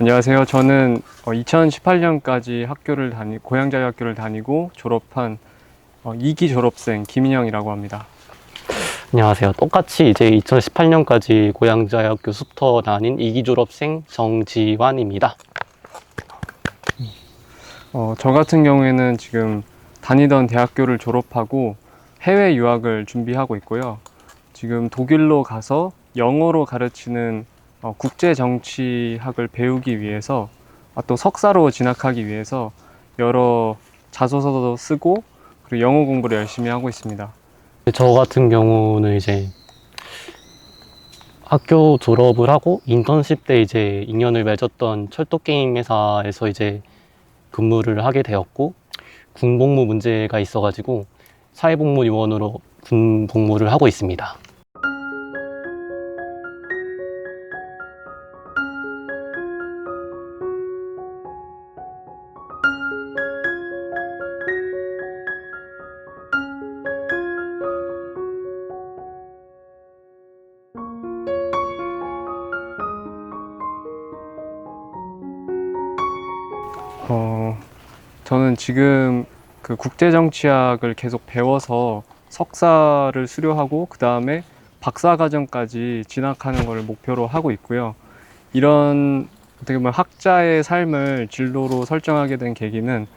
안녕하세요. 저는 2018년까지 고양자유학교를 다니고 졸업한 2기 졸업생 김인영이라고 합니다. 안녕하세요. 똑같이 이제 2018년까지 고양자유학교 숲터 다닌 2기 졸업생 정지환입니다. 저 같은 경우에는 지금 다니던 대학교를 졸업하고 해외 유학을 준비하고 있고요. 지금 독일로 가서 영어로 가르치는 국제 정치학을 배우기 위해서 또 석사로 진학하기 위해서 여러 자소서도 쓰고 그리고 영어 공부를 열심히 하고 있습니다. 저 같은 경우는 이제 학교 졸업을 하고 인턴십 때 이제 인연을 맺었던 철도게임 회사에서 이제 근무를 하게 되었고, 군복무 문제가 있어가지고 사회복무 요원으로 군 복무를 하고 있습니다. 저는 지금 그 국제정치학을 계속 배워서 석사를 수료하고 그 다음에 박사과정까지 진학하는 것을 목표로 하고 있고요. 이런 어떻게 보면 학자의 삶을 진로로 설정하게 된 계기는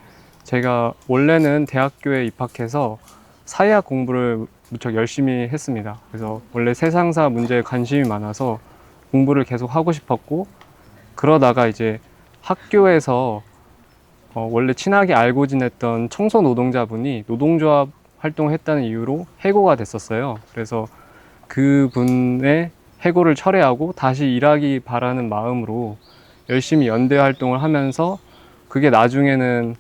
제가 원래는 대학교에 입학해서 사회학 공부를 무척 열심히 했습니다. 그래서 원래 세상사 문제에 관심이 많아서 공부를 계속 하고 싶었고, 그러다가 이제 학교에서 원래 친하게 알고 지냈던 청소 노동자분이 노동조합 활동을 했다는 이유로 해고가 됐었어요. 그래서 그분의 해고를 철회하고 다시 일하기 바라는 마음으로 열심히 연대 활동을 하면서 그게 나중에는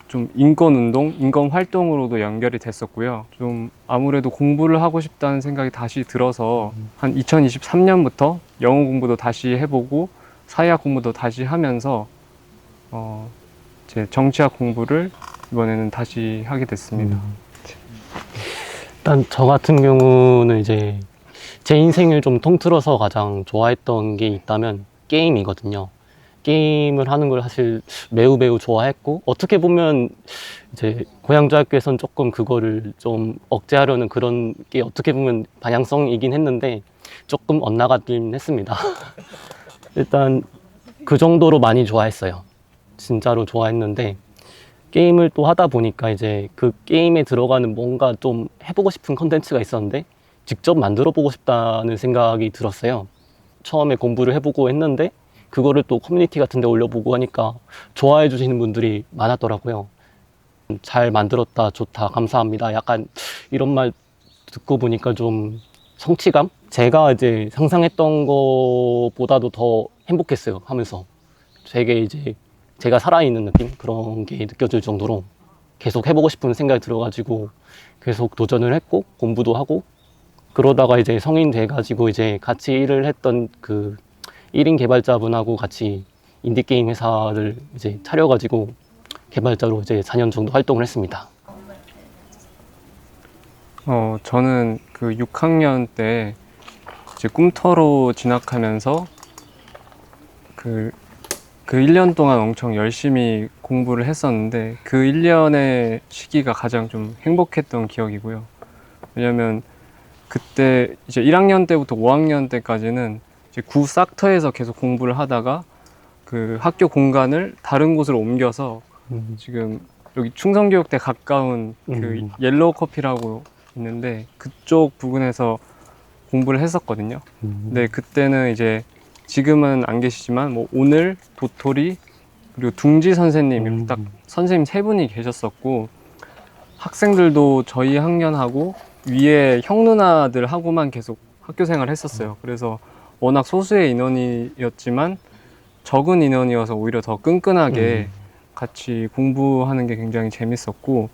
좀 인권운동, 인권활동으로도 연결이 됐었고요. 좀 아무래도 공부를 하고 싶다는 생각이 다시 들어서 한 2023년부터 영어 공부도 다시 해보고 사회학 공부도 다시 하면서 제 정치학 공부를 이번에는 다시 하게 됐습니다. 일단 저 같은 경우는 이제 제 인생을 좀 통틀어서 가장 좋아했던 게 있다면 게임이거든요. 게임을 하는 걸 사실 매우 좋아했고, 어떻게 보면 이제 고양자학교에서는 조금 그거를 좀 억제하려는 그런 게 어떻게 보면 방향성이긴 했는데 조금 엇나가긴 했습니다. 일단 그 정도로 많이 좋아했어요. 진짜로 좋아했는데, 게임을 또 하다 보니까 이제 그 게임에 들어가는 뭔가 좀 해보고 싶은 컨텐츠가 있었는데 직접 만들어 보고 싶다는 생각이 들었어요. 처음에 공부를 해보고 했는데 그거를 또 커뮤니티 같은 데 올려보고 하니까 좋아해 주시는 분들이 많았더라고요. 잘 만들었다, 좋다, 감사합니다, 약간 이런 말 듣고 보니까 좀 성취감? 제가 이제 상상했던 것보다도 더 행복했어요, 하면서. 되게 이제 제가 살아있는 느낌? 그런 게 느껴질 정도로 계속 해보고 싶은 생각이 들어가지고 계속 도전을 했고, 공부도 하고, 그러다가 이제 성인 돼가지고 이제 같이 일을 했던 그 1인 개발자분하고 같이 인디게임 회사를 이제 차려가지고 개발자로 이제 4년 정도 활동을 했습니다. 저는 그 6학년 때 이제 꿈터로 진학하면서 그 1년 동안 엄청 열심히 공부를 했었는데 그 1년의 시기가 가장 좀 행복했던 기억이고요. 왜냐면 그때 이제 1학년 때부터 5학년 때까지는 이제 구 싹터에서 계속 공부를 하다가 그 학교 공간을 다른 곳으로 옮겨서 지금 여기 충성교육대 가까운 그 옐로우 커피라고 있는데 그쪽 부근에서 공부를 했었거든요. 근데 그때는 이제 지금은 안 계시지만 뭐 오늘, 도토리, 그리고 둥지 선생님 이렇게 딱 선생님 세 분이 계셨었고, 학생들도 저희 학년하고 위에 형 누나들하고만 계속 학교 생활을 했었어요. 그래서 워낙 소수의 인원이었지만 적은 인원이어서 오히려 더 끈끈하게 같이 공부하는 게 굉장히 재밌었고,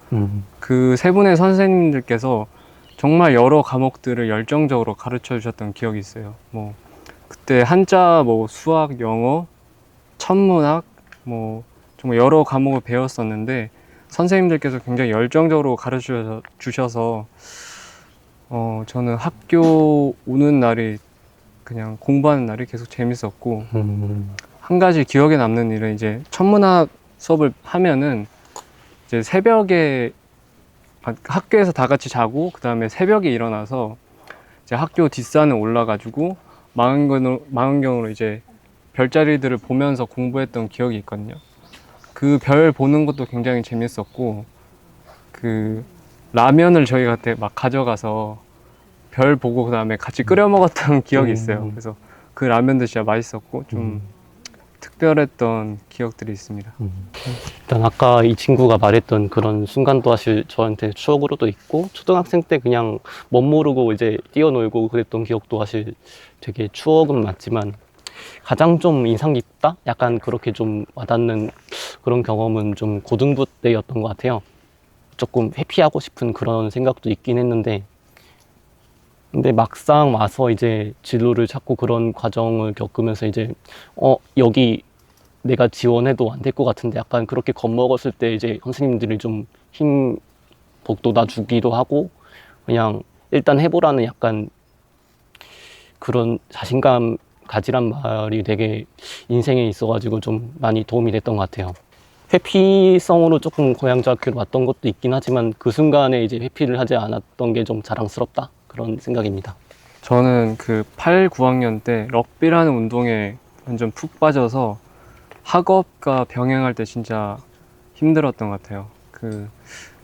그 세 분의 선생님들께서 정말 여러 과목들을 열정적으로 가르쳐 주셨던 기억이 있어요. 뭐 그때 한자, 뭐 수학, 영어, 천문학, 뭐 정말 여러 과목을 배웠었는데 선생님들께서 굉장히 열정적으로 가르쳐 주셔서 저는 학교 오는 날이 그냥 공부하는 날이 계속 재밌었고 한 가지 기억에 남는 일은 이제 천문학 수업을 하면은 이제 새벽에 학교에서 다 같이 자고 그 다음에 새벽에 일어나서 이제 학교 뒷산에 올라가지고 망원경으로 이제 별자리들을 보면서 공부했던 기억이 있거든요. 그 별 보는 것도 굉장히 재밌었고, 그 라면을 저희가 그때 막 가져가서 별 보고 그 다음에 같이 끓여 먹었던 기억이 있어요. 그래서 그 라면도 진짜 맛있었고 좀 특별했던 기억들이 있습니다. 일단 아까 이 친구가 말했던 그런 순간도 사실 저한테 추억으로도 있고, 초등학생 때 그냥 멋 모르고 이제 뛰어놀고 그랬던 기억도 사실 되게 추억은 맞지만, 가장 좀 인상 깊다? 약간 그렇게 좀 와닿는 그런 경험은 좀 고등부 때였던 것 같아요. 조금 회피하고 싶은 그런 생각도 있긴 했는데, 근데 막상 와서 이제 진로를 찾고 그런 과정을 겪으면서 이제 여기 내가 지원해도 안 될 것 같은데, 약간 그렇게 겁먹었을 때 이제 선생님들이 좀 힘 북돋아주기도 하고, 그냥 일단 해보라는 약간 그런 자신감 가지란 말이 되게 인생에 있어가지고 좀 많이 도움이 됐던 것 같아요. 회피성으로 조금 고향대학교로 왔던 것도 있긴 하지만, 그 순간에 이제 회피를 하지 않았던 게 좀 자랑스럽다, 그런 생각입니다. 저는 그 8, 9학년 때 럭비라는 운동에 완전 푹 빠져서 학업과 병행할 때 진짜 힘들었던 것 같아요. 그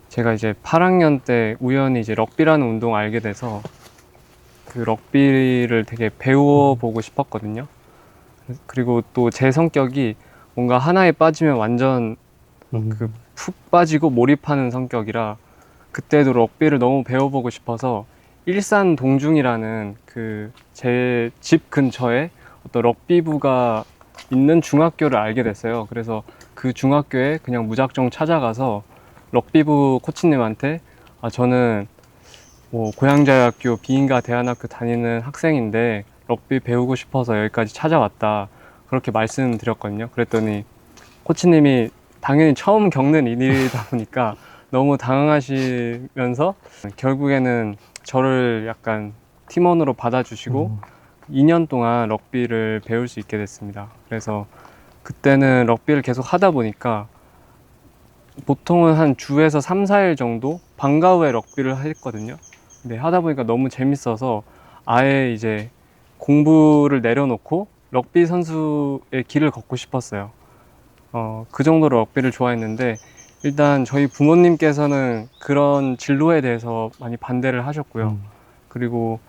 제가 이제 8학년 때 우연히 이제 럭비라는 운동을 알게 돼서 그 럭비를 되게 배워보고 싶었거든요. 그리고 또 제 성격이 뭔가 하나에 빠지면 완전 그 푹 빠지고 몰입하는 성격이라 그때도 럭비를 너무 배워보고 싶어서 일산 동중이라는 그 제 집 근처에 어떤 럭비부가 있는 중학교를 알게 됐어요. 그래서 그 중학교에 그냥 무작정 찾아가서 럭비부 코치님한테 저는 뭐 고양자학교 비인가 대안학교 다니는 학생인데 럭비 배우고 싶어서 여기까지 찾아왔다, 그렇게 말씀드렸거든요. 그랬더니 코치님이 당연히 처음 겪는 일이다 보니까 너무 당황하시면서 결국에는 저를 약간 팀원으로 받아주시고 2년 동안 럭비를 배울 수 있게 됐습니다. 그래서 그때는 럭비를 계속 하다 보니까 보통은 한 주에서 3, 4일 정도 방과 후에 럭비를 했거든요. 근데 하다 보니까 너무 재밌어서 아예 이제 공부를 내려놓고 럭비 선수의 길을 걷고 싶었어요. 그 정도로 럭비를 좋아했는데, 일단 저희 부모님께서는 그런 진로에 대해서 많이 반대를 하셨고요. 그리고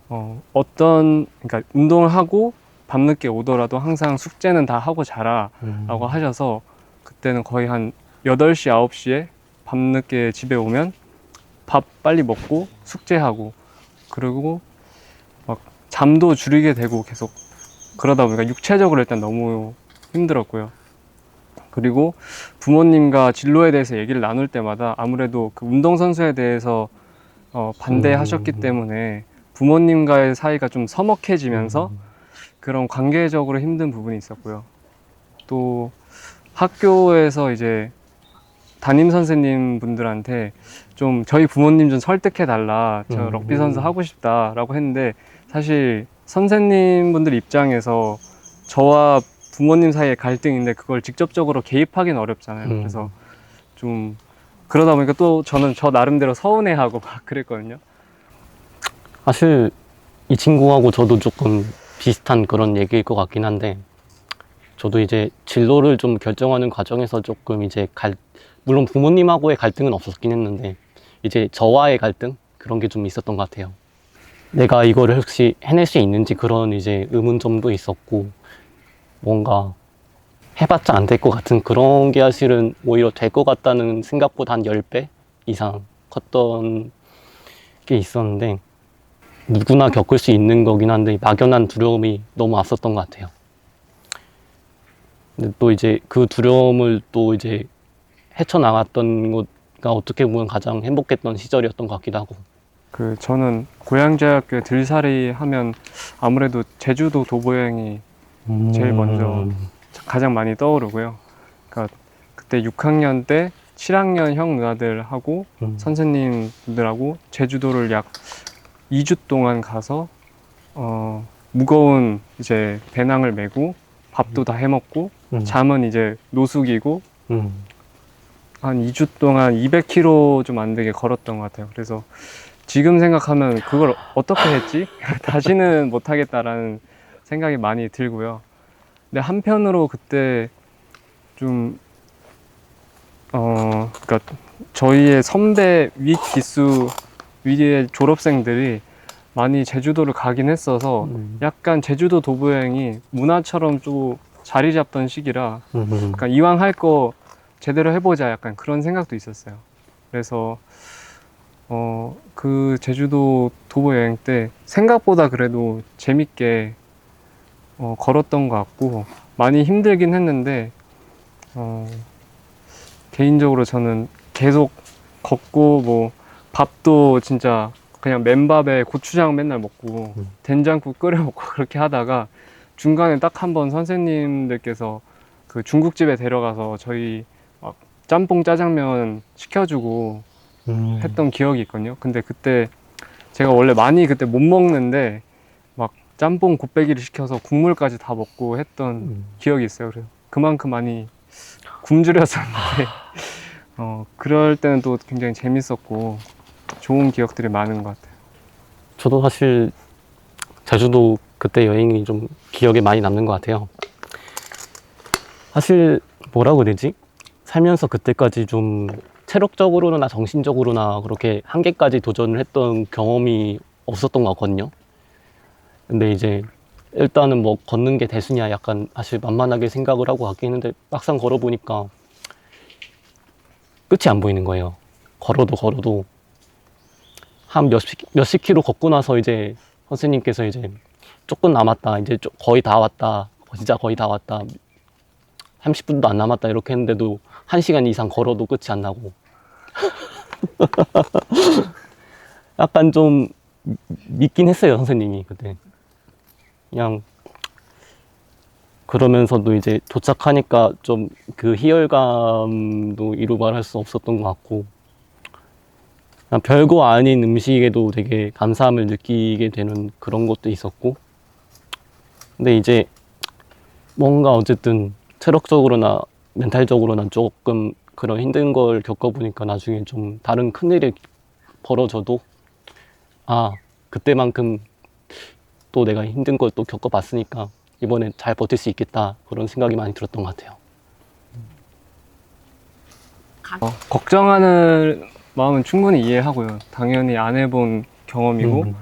그러니까 운동을 하고 밤늦게 오더라도 항상 숙제는 다 하고 자라 라고 하셔서 그때는 거의 한 8시, 9시에 밤늦게 집에 오면 밥 빨리 먹고 숙제하고, 그리고 막 잠도 줄이게 되고 계속 그러다 보니까 육체적으로 일단 너무 힘들었고요. 그리고 부모님과 진로에 대해서 얘기를 나눌 때마다 아무래도 그 운동선수에 대해서 반대하셨기 때문에 부모님과의 사이가 좀 서먹해지면서 그런 관계적으로 힘든 부분이 있었고요. 또 학교에서 이제 담임 선생님 분들한테 좀 저희 부모님 좀 설득해 달라, 저 럭비 선수 하고 싶다라고 했는데, 사실 선생님 분들 입장에서 저와 부모님 사이에 갈등인데 그걸 직접적으로 개입하기는 어렵잖아요. 그래서 좀 그러다 보니까 또 저는 저 나름대로 서운해하고 막 그랬거든요. 사실 이 친구하고 저도 조금 비슷한 그런 얘기일 것 같긴 한데, 저도 이제 진로를 좀 결정하는 과정에서 조금 이제 물론 부모님하고의 갈등은 없었긴 했는데, 이제 저와의 갈등? 그런 게 좀 있었던 것 같아요. 내가 이거를 혹시 해낼 수 있는지 그런 이제 의문점도 있었고, 뭔가 해봤자 안 될 것 같은 그런 게 사실은 오히려 될 것 같다는 생각보다 한 10배 이상 컸던 게 있었는데, 누구나 겪을 수 있는 거긴 한데 막연한 두려움이 너무 앞섰던 것 같아요. 근데 또 이제 그 두려움을 또 이제 헤쳐나갔던 것가 어떻게 보면 가장 행복했던 시절이었던 것 같기도 하고. 그 저는 고양제학교에 들살이 하면 아무래도 제주도 도보여행이 제일 먼저 가장 많이 떠오르고요. 그러니까 그때 6학년 때 7학년 형 누나들하고 선생님들하고 제주도를 약 2주 동안 가서 무거운 이제 배낭을 메고 밥도 다 해먹고 음. 잠은 이제 노숙이고 음. 한 2주 동안 200km 좀 안 되게 걸었던 것 같아요. 그래서 지금 생각하면 그걸 어떻게 했지? 다시는 못 하겠다라는 생각이 많이 들고요. 근데 한편으로 그때 좀 그러니까 저희의 선배 윗 기수 위의 졸업생들이 많이 제주도를 가긴 했어서 약간 제주도 도보여행이 문화처럼 좀 자리 잡던 시기라 그러니까 이왕 할 거 제대로 해보자 약간 그런 생각도 있었어요. 그래서 그 제주도 도보 여행 때 생각보다 그래도 재밌게 걸었던 것 같고 많이 힘들긴 했는데 개인적으로 저는 계속 걷고 뭐 밥도 진짜 그냥 맨밥에 고추장 맨날 먹고 된장국 끓여 먹고 그렇게 하다가 중간에 딱 한 번 선생님들께서 그 중국집에 데려가서 저희 막 짬뽕 짜장면 시켜주고 했던 기억이 있거든요. 근데 그때 제가 원래 많이 그때 못 먹는데 막 짬뽕 곱빼기를 시켜서 국물까지 다 먹고 했던 기억이 있어요. 그래서 그만큼 많이 굶주렸었는데 그럴 때는 또 굉장히 재밌었고 좋은 기억들이 많은 것 같아요. 저도 사실 제주도 그때 여행이 좀 기억에 많이 남는 것 같아요. 사실 뭐라고 해야 되지? 살면서 그때까지 좀 체력적으로나 정신적으로나 그렇게 한계까지 도전을 했던 경험이 없었던 것 같거든요. 근데 이제 일단은 뭐 걷는 게 대수냐 약간 사실 만만하게 생각을 하고 갔긴 했는데 막상 걸어보니까 끝이 안 보이는 거예요. 걸어도 한 몇십 킬로 걷고 나서 이제 선생님께서 이제 조금 남았다, 이제 거의 다 왔다, 진짜 거의 다 왔다, 30분도 안 남았다 이렇게 했는데도 1시간 이상 걸어도 끝이 안 나고 약간 좀 믿긴 했어요, 선생님이 그때. 그냥 그러면서도 이제 도착하니까 좀 그 희열감도 이루 말할 수 없었던 것 같고 그냥 별거 아닌 음식에도 되게 감사함을 느끼게 되는 그런 것도 있었고 근데 이제 뭔가 어쨌든 체력적으로나 멘탈적으로나 조금 그런 힘든 걸 겪어보니까 나중에 좀 다른 큰일이 벌어져도 아 그때만큼 또 내가 힘든 걸 또 겪어봤으니까 이번엔 잘 버틸 수 있겠다 그런 생각이 많이 들었던 것 같아요. 걱정하는 마음은 충분히 이해하고요. 당연히 안 해본 경험이고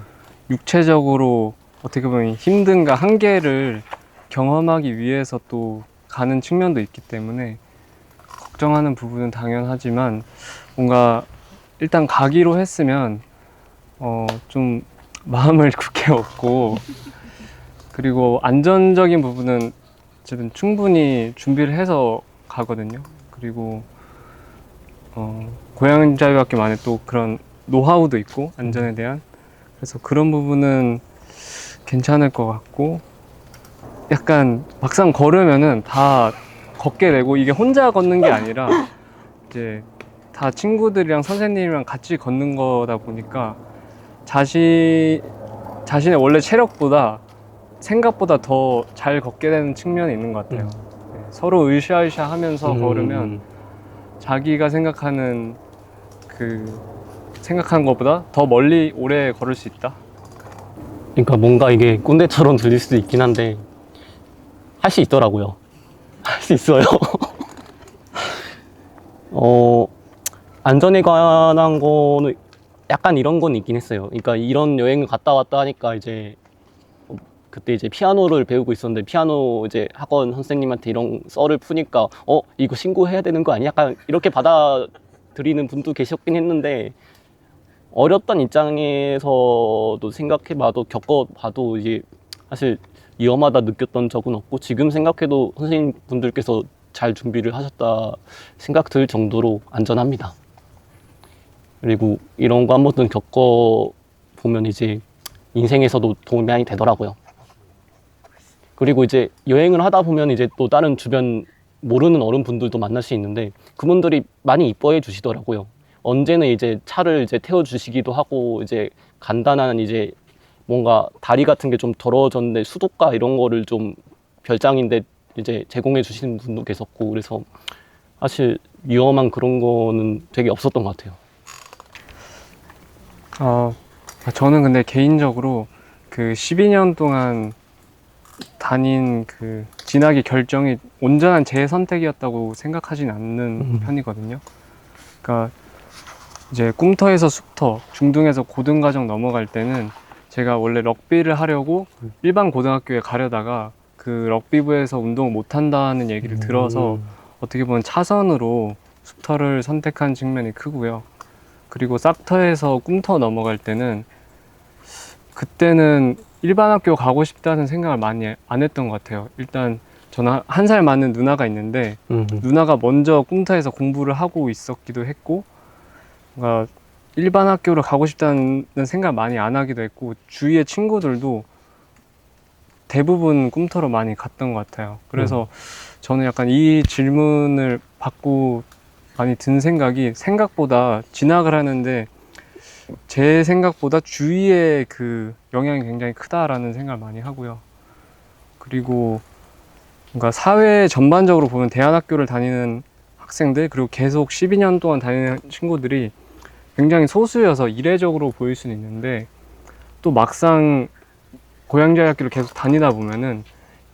육체적으로 어떻게 보면 힘든가 한계를 경험하기 위해서 또 가는 측면도 있기 때문에 걱정하는 부분은 당연하지만 뭔가 일단 가기로 했으면 좀 마음을 굳게 먹고 그리고 안전적인 부분은 어쨌든 충분히 준비를 해서 가거든요. 그리고 고양자유학교만의 또 그런 노하우도 있고 안전에 대한 그래서 그런 부분은 괜찮을 것 같고 약간 막상 걸으면은 다 걷게 되고 이게 혼자 걷는 게 아니라 이제 다 친구들이랑 선생님이랑 같이 걷는 거다 보니까 자신의 원래 체력보다 생각보다 더 잘 걷게 되는 측면이 있는 것 같아요. 네, 서로 으쌰으쌰 하면서 걸으면 자기가 생각하는 것보다 더 멀리 오래 걸을 수 있다. 그러니까 뭔가 이게 꼰대처럼 들릴 수도 있긴 한데 할 수 있더라고요. 할 수 있어요. 안전에 관한 거는 약간 이런 건 있긴 했어요. 그러니까 이런 여행을 갔다 왔다 하니까 이제 그때 이제 피아노를 배우고 있었는데 피아노 이제 학원 선생님한테 이런 썰을 푸니까 이거 신고해야 되는 거 아니야? 약간 이렇게 받아들이는 분도 계셨긴 했는데 어렸던 입장에서도 생각해봐도 겪어봐도 이게 사실 위험하다 느꼈던 적은 없고 지금 생각해도 선생님 분들께서 잘 준비를 하셨다 생각 들 정도로 안전합니다. 그리고 이런 거 한 번쯤 겪어보면 이제 인생에서도 도움이 많이 되더라고요. 그리고 이제 여행을 하다 보면 이제 또 다른 주변 모르는 어른분들도 만날 수 있는데 그분들이 많이 이뻐해 주시더라고요. 언제는 이제 차를 이제 태워주시기도 하고 이제 간단한 이제 뭔가 다리 같은 게 좀 더러워졌는데 수도가 이런 거를 좀 별장인데 이제 제공해 주시는 분도 계셨고, 그래서 사실 위험한 그런 거는 되게 없었던 것 같아요. 저는 근데 개인적으로 그 12년 동안 다닌 그 진학의 결정이 온전한 제 선택이었다고 생각하진 않는 편이거든요. 그러니까 이제 꿈터에서 숙터, 중등에서 고등과정 넘어갈 때는 제가 원래 럭비를 하려고 일반 고등학교에 가려다가 그 럭비부에서 운동을 못 한다는 얘기를 들어서 어떻게 보면 차선으로 숙터를 선택한 측면이 크고요. 그리고 싹터에서 꿈터 넘어갈 때는 그때는 일반 학교 가고 싶다는 생각을 많이 안 했던 것 같아요. 일단 저는 한 살 많은 누나가 있는데 누나가 먼저 꿈터에서 공부를 하고 있었기도 했고, 뭔가 일반 학교를 가고 싶다는 생각을 많이 안 하기도 했고, 주위의 친구들도 대부분 꿈터로 많이 갔던 것 같아요. 그래서 저는 약간 이 질문을 받고 많이 든 생각이, 생각보다 진학을 하는데 제 생각보다 주위의 그 영향이 굉장히 크다라는 생각을 많이 하고요. 그리고 뭔가 사회 전반적으로 보면 대안학교를 다니는 학생들, 그리고 계속 12년 동안 다니는 친구들이 굉장히 소수여서 이례적으로 보일 수는 있는데, 또 막상 고양자학교를 계속 다니다 보면은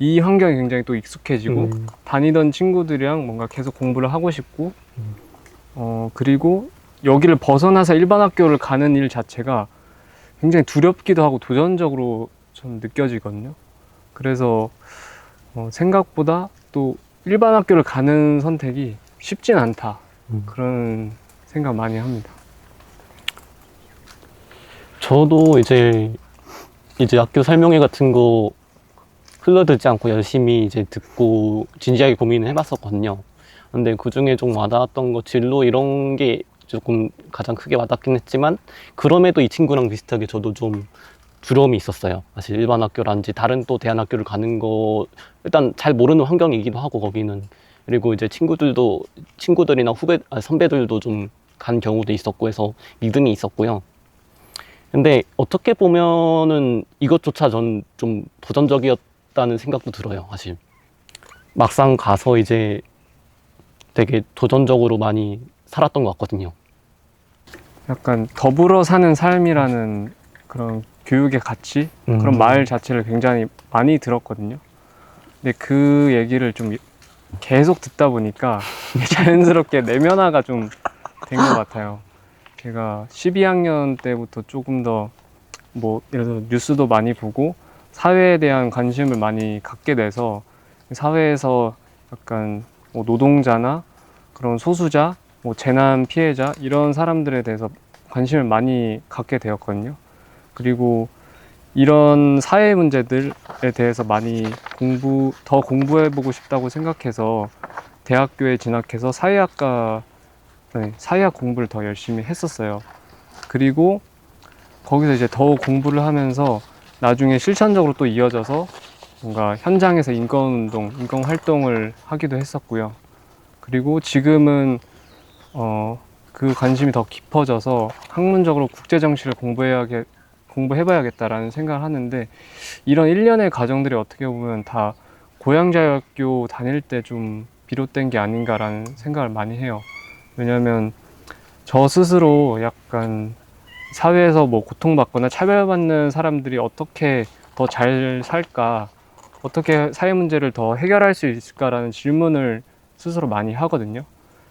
이 환경이 굉장히 또 익숙해지고 다니던 친구들이랑 뭔가 계속 공부를 하고 싶고, 그리고 여기를 벗어나서 일반 학교를 가는 일 자체가 굉장히 두렵기도 하고 도전적으로 좀 느껴지거든요. 그래서 생각보다 또 일반 학교를 가는 선택이 쉽진 않다, 그런 생각 많이 합니다. 저도 이제 학교 설명회 같은 거 흘러들지 않고 열심히 이제 듣고 진지하게 고민을 해봤었거든요. 근데 그 중에 좀 와닿았던 거, 진로 이런 게 조금 가장 크게 와닿긴 했지만, 그럼에도 이 친구랑 비슷하게 저도 좀 두려움이 있었어요. 사실 일반 학교라든지 다른 또 대안학교를 가는 거, 일단 잘 모르는 환경이기도 하고 거기는. 그리고 이제 친구들이나 선배들도 좀 간 경우도 있었고 해서 믿음이 있었고요. 근데 어떻게 보면은 이것조차 전 좀 도전적이었다는 생각도 들어요, 사실. 막상 가서 이제 되게 도전적으로 많이 살았던 것 같거든요. 약간 더불어 사는 삶이라는 그런 교육의 가치, 그런 말 자체를 굉장히 많이 들었거든요. 근데 그 얘기를 좀 계속 듣다 보니까 자연스럽게 내면화가 좀 된 것 같아요. 제가 12학년 때부터 조금 더 예를 들어 뉴스도 많이 보고 사회에 대한 관심을 많이 갖게 돼서, 사회에서 약간 노동자나 그런 소수자, 재난 피해자, 이런 사람들에 대해서 관심을 많이 갖게 되었거든요. 그리고 이런 사회 문제들에 대해서 많이 더 공부해보고 싶다고 생각해서 대학교에 진학해서 사회학 공부를 더 열심히 했었어요. 그리고 거기서 이제 더 공부를 하면서 나중에 실천적으로 또 이어져서 뭔가 현장에서 인권운동, 인권활동을 하기도 했었고요. 그리고 지금은 그 관심이 더 깊어져서 학문적으로 국제정치를 공부해봐야겠다라는 생각을 하는데, 이런 일련의 과정들이 어떻게 보면 다 고양자유학교 다닐 때 좀 비롯된 게 아닌가라는 생각을 많이 해요. 왜냐면 저 스스로 약간 사회에서 고통받거나 차별받는 사람들이 어떻게 더 잘 살까, 어떻게 사회 문제를 더 해결할 수 있을까라는 질문을 스스로 많이 하거든요.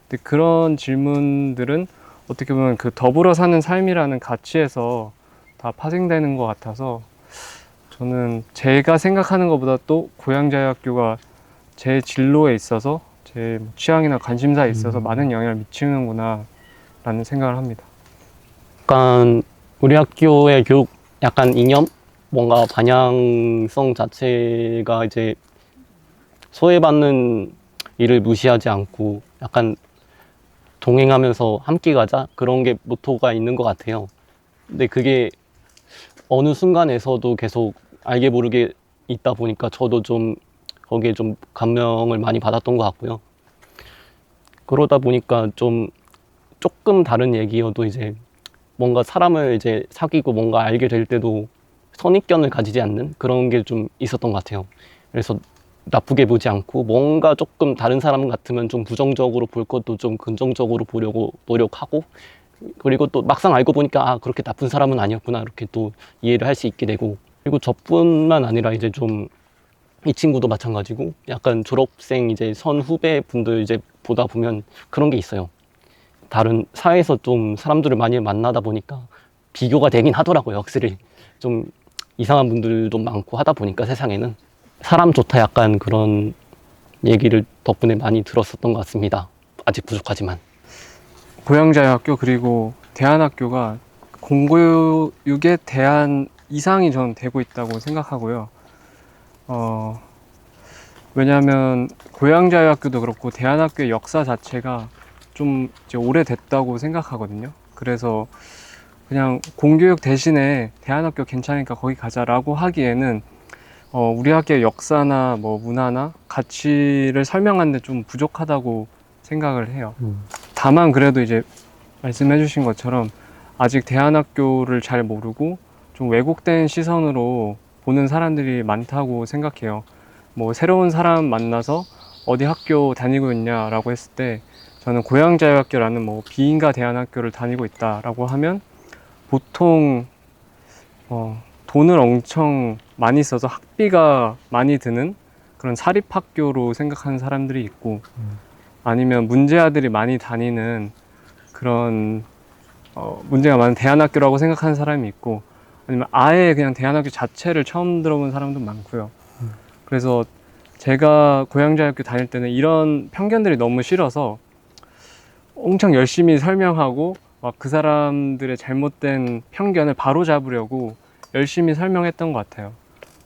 근데 그런 질문들은 어떻게 보면 그 더불어 사는 삶이라는 가치에서 다 파생되는 것 같아서, 저는 제가 생각하는 것보다 또 고양자유학교가 제 진로에 있어서, 제 취향이나 관심사에 있어서 많은 영향을 미치는구나 라는 생각을 합니다. 약간 우리 학교의 교육 약간 이념? 뭔가 방향성 자체가 이제 소외받는 일을 무시하지 않고 약간 동행하면서 함께 가자? 그런 게 모토가 있는 것 같아요. 근데 그게 어느 순간에서도 계속 알게 모르게 있다 보니까 저도 좀 거기에 좀 감명을 많이 받았던 것 같고요. 그러다 보니까 좀 조금 다른 얘기여도 이제 뭔가 사람을 이제 사귀고 뭔가 알게 될 때도 선입견을 가지지 않는 그런 게 좀 있었던 것 같아요. 그래서 나쁘게 보지 않고 뭔가 조금 다른 사람 같으면 좀 부정적으로 볼 것도 좀 긍정적으로 보려고 노력하고, 그리고 또 막상 알고 보니까 아 그렇게 나쁜 사람은 아니었구나 이렇게 또 이해를 할 수 있게 되고, 그리고 저뿐만 아니라 이제 좀 이 친구도 마찬가지고 약간 졸업생 이제 선후배 분들 이제 보다 보면 그런 게 있어요. 다른 사회에서 좀 사람들을 많이 만나다 보니까 비교가 되긴 하더라고요. 확실히 좀 이상한 분들도 많고 하다 보니까 세상에는 사람 좋다 약간 그런 얘기를 덕분에 많이 들었었던 것 같습니다. 아직 부족하지만. 고양자유학교 그리고 대안학교가 공교육의 대안 이상이 저는 되고 있다고 생각하고요. 왜냐하면 고양자유학교도 그렇고 대안학교의 역사 자체가 좀 이제 오래됐다고 생각하거든요. 그래서 그냥 공교육 대신에 대안학교 괜찮으니까 거기 가자라고 하기에는 우리 학교의 역사나 뭐 문화나 가치를 설명하는데 좀 부족하다고 생각을 해요. 다만 그래도 이제 말씀해 주신 것처럼 아직 대안학교를 잘 모르고 좀 왜곡된 시선으로 보는 사람들이 많다고 생각해요. 뭐 새로운 사람 만나서 어디 학교 다니고 있냐라고 했을 때 저는 고양자유학교라는 뭐 비인가 대안학교를 다니고 있다라고 하면 보통 돈을 엄청 많이 써서 학비가 많이 드는 그런 사립학교로 생각하는 사람들이 있고, 아니면 문제아들이 많이 다니는 그런 문제가 많은 대안학교라고 생각하는 사람이 있고, 아니면 아예 그냥 대안학교 자체를 처음 들어본 사람도 많고요. 그래서 제가 고양자유학교 다닐 때는 이런 편견들이 너무 싫어서 엄청 열심히 설명하고 막 그 사람들의 잘못된 편견을 바로잡으려고 열심히 설명했던 것 같아요.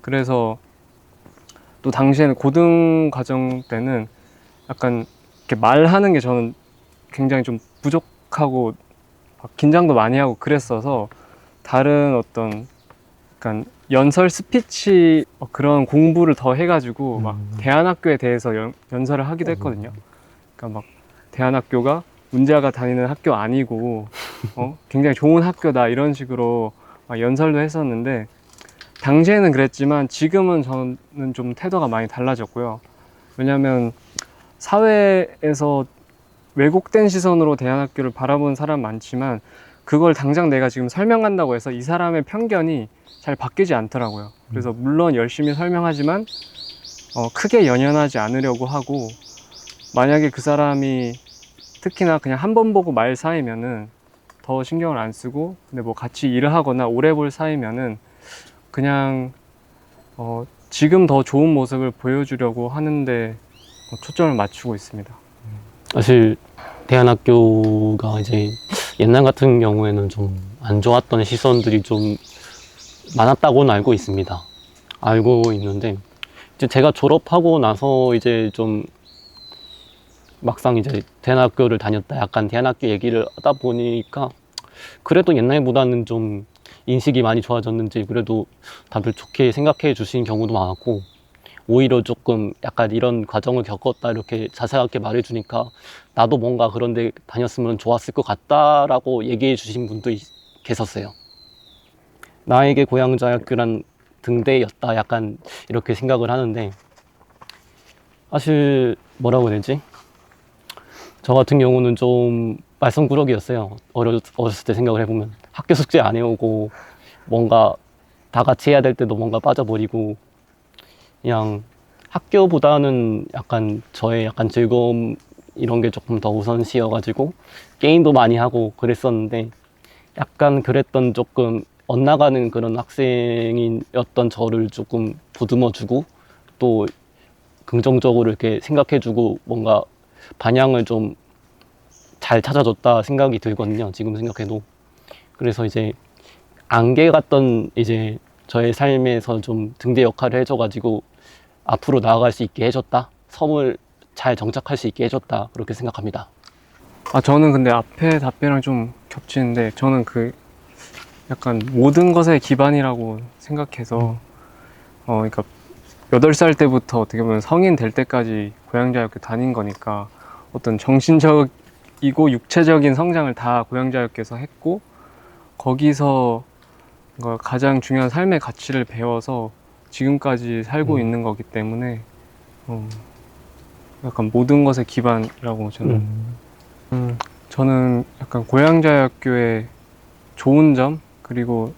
그래서 또 당시에는 고등 과정 때는 약간 이렇게 말하는 게 저는 굉장히 좀 부족하고 막 긴장도 많이 하고 그랬어서 다른 어떤 약간 연설 스피치 그런 공부를 더 해가지고 막 대안학교에 대해서 연설을 하기도 했거든요. 그러니까 막 대안학교가 문제아가 다니는 학교 아니고 굉장히 좋은 학교다 이런 식으로 막 연설도 했었는데, 당시에는 그랬지만 지금은 저는 좀 태도가 많이 달라졌고요. 왜냐하면 사회에서 왜곡된 시선으로 대안학교를 바라보는 사람 많지만 그걸 당장 내가 지금 설명한다고 해서 이 사람의 편견이 잘 바뀌지 않더라고요. 그래서 물론 열심히 설명하지만 크게 연연하지 않으려고 하고, 만약에 그 사람이 특히나 그냥 한 번 보고 말 사이면은 더 신경을 안 쓰고, 근데 뭐 같이 일을 하거나 오래 볼 사이면은 그냥 지금 더 좋은 모습을 보여주려고 하는데 초점을 맞추고 있습니다. 사실 대안학교가 이제 옛날 같은 경우에는 좀 안 좋았던 시선들이 좀 많았다고는 알고 있습니다. 알고 있는데 이제 제가 졸업하고 나서 이제 좀 막상 이제 대안학교를 다녔다 약간 대안학교 얘기를 하다 보니까 그래도 옛날보다는 좀 인식이 많이 좋아졌는지 그래도 다들 좋게 생각해 주신 경우도 많았고, 오히려 조금 약간 이런 과정을 겪었다 이렇게 자세하게 말해 주니까 나도 뭔가 그런 데 다녔으면 좋았을 것 같다라고 얘기해 주신 분도 계셨어요. 나에게 고양자학교란 등대였다 약간 이렇게 생각을 하는데, 사실 뭐라고 해야 되지? 저 같은 경우는 좀 말썽꾸러기였어요. 어렸을 때 생각을 해보면 학교 숙제 안 해오고 뭔가 다 같이 해야 될 때도 뭔가 빠져버리고, 그냥 학교보다는 약간 저의 약간 즐거움 이런 게 조금 더 우선시여가지고 게임도 많이 하고 그랬었는데, 약간 그랬던 조금 엇나가는 그런 학생이었던 저를 조금 보듬어주고 또 긍정적으로 이렇게 생각해주고 뭔가 방향을 좀 잘 찾아줬다 생각이 들거든요. 지금 생각해도. 그래서 이제 안개 같던 이제 저의 삶에서 좀 등대 역할을 해줘가지고 앞으로 나아갈 수 있게 해줬다. 섬을 잘 정착할 수 있게 해줬다. 그렇게 생각합니다. 저는 근데 앞에 답변이랑 좀 겹치는데, 저는 그 약간 모든 것의 기반이라고 생각해서 그러니까 8살 때부터 어떻게 보면 성인 될 때까지 고양자유학교 다닌 거니까 어떤 정신적이고 육체적인 성장을 다 고양자유학교에서 했고, 거기서 가장 중요한 삶의 가치를 배워서 지금까지 살고 있는 거기 때문에 약간 모든 것의 기반이라고 저는 약간 고양자유학교의 좋은 점 그리고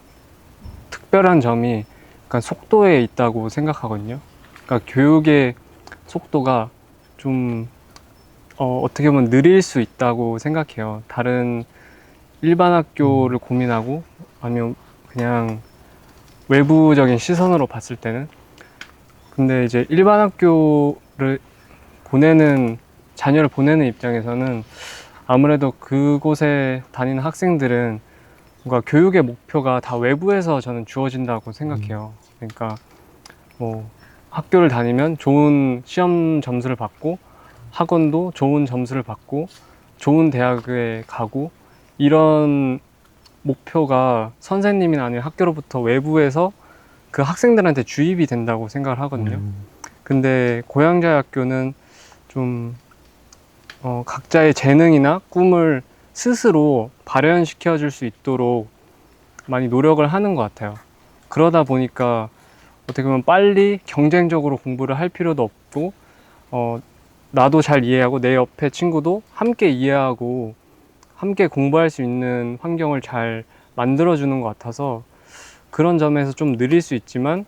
특별한 점이 약간 속도에 있다고 생각하거든요. 그러니까 교육의 속도가 좀 어떻게 보면 느릴 수 있다고 생각해요. 다른 일반 학교를 고민하고 아니면 그냥 외부적인 시선으로 봤을 때는. 근데 이제 일반 학교를 자녀를 보내는 입장에서는 아무래도 그곳에 다니는 학생들은 뭔가 교육의 목표가 다 외부에서 저는 주어진다고 생각해요. 그러니까 뭐 학교를 다니면 좋은 시험 점수를 받고 학원도 좋은 점수를 받고 좋은 대학에 가고 이런 목표가 선생님이나 아니면 학교로부터 외부에서 그 학생들한테 주입이 된다고 생각을 하거든요. 근데 고양자유학교는 좀 각자의 재능이나 꿈을 스스로 발현시켜 줄 수 있도록 많이 노력을 하는 것 같아요. 그러다 보니까 어떻게 보면 빨리 경쟁적으로 공부를 할 필요도 없고 나도 잘 이해하고 내 옆에 친구도 함께 이해하고 함께 공부할 수 있는 환경을 잘 만들어주는 것 같아서 그런 점에서 좀 느릴 수 있지만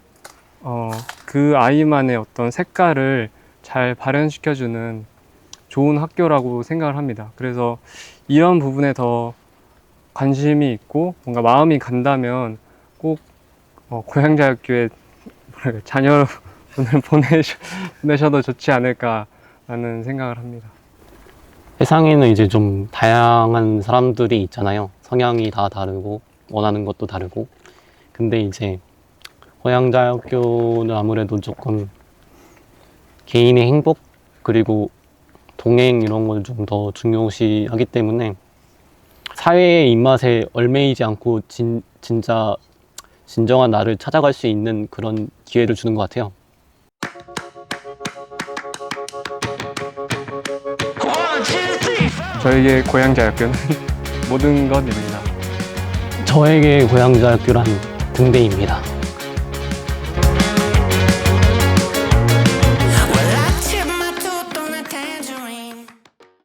그 아이만의 어떤 색깔을 잘 발현시켜주는 좋은 학교라고 생각을 합니다. 그래서 이런 부분에 더 관심이 있고 뭔가 마음이 간다면 꼭 고양자유학교에 자녀분을 보내셔도 좋지 않을까라는 생각을 합니다. 세상에는 이제 좀 다양한 사람들이 있잖아요. 성향이 다 다르고 원하는 것도 다르고. 근데 이제 고양자유학교는 아무래도 조금 개인의 행복 그리고 동행 이런 걸 좀 더 중요시하기 때문에 사회의 입맛에 얽매이지 않고 진짜 진정한 나를 찾아갈 수 있는 그런 기회를 주는 것 같아요. 저에게 고양자유학교는 모든 것입니다. 저에게 고양자유학교란 군대입니다.